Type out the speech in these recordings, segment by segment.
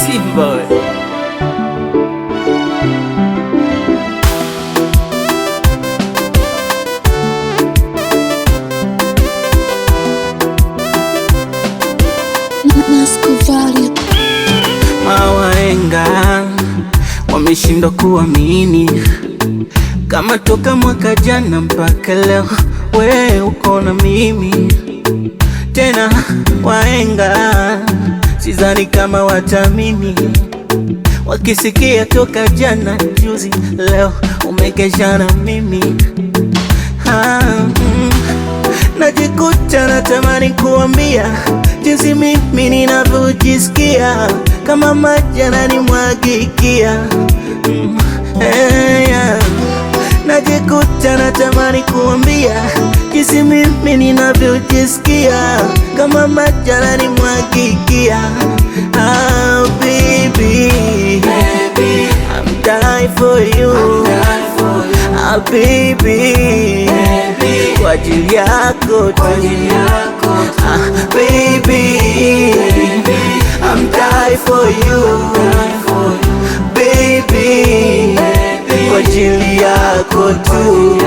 Simba we. Mawaenga wameshindwa kuamini kama toka mwaka jana mpaka leo we uko na mimi tena. Waenga sidhani kama watamini wakisikia toka jana juzi leo umekesha na mimi. Najikuta natamani kuambia jinsi mimi ninavyojisikia, kama maji yananimwagikia. Najikuta natamani kuambia jinsi mimi ninavyojisikia, kama maji yananimwagikia. Oh baby, I'm dying for you. Oh baby, kwa ajili yako tu. Baby, I'm dying for you. Baby, kwa ajili yako tu.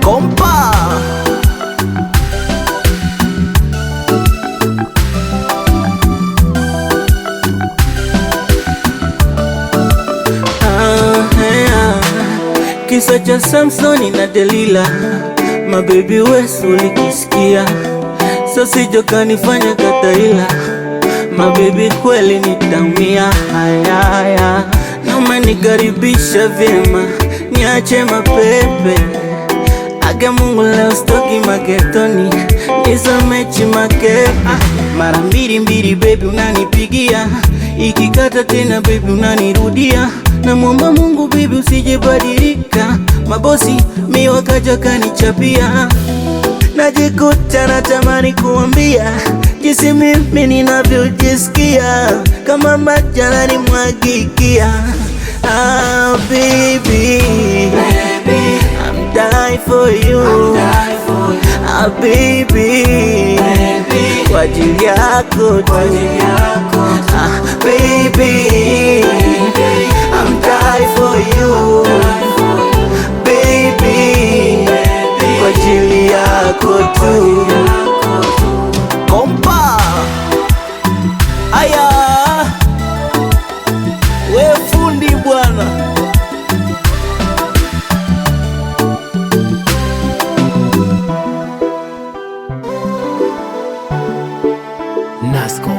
Kompa kisa cha Samsoni na Delila, mabebi wesu ulikisikia, sasa kanifanya kataila. Mabebi kweli nitaumia, haya na umenikaribisha vyema, niache mapepe. Aga Mungu leo stoki maketoni, nisamechi makepe. Mara mbili baby unanipigia, ikikata tena baby unanirudia. Na muomba Mungu baby usije badilika, mabosi mi wakaja kanichapia. Najikuta natamani kuambia jinsi mimi ninavyojisikia, kama maji yananimwagikia. Oh baby, I'm dying for you. Oh baby, kwa ajili yako tu. Baby, I'm dying for you. Baby, kwa ajili yako tu. Kompa aya we fundi bwana. Nasco.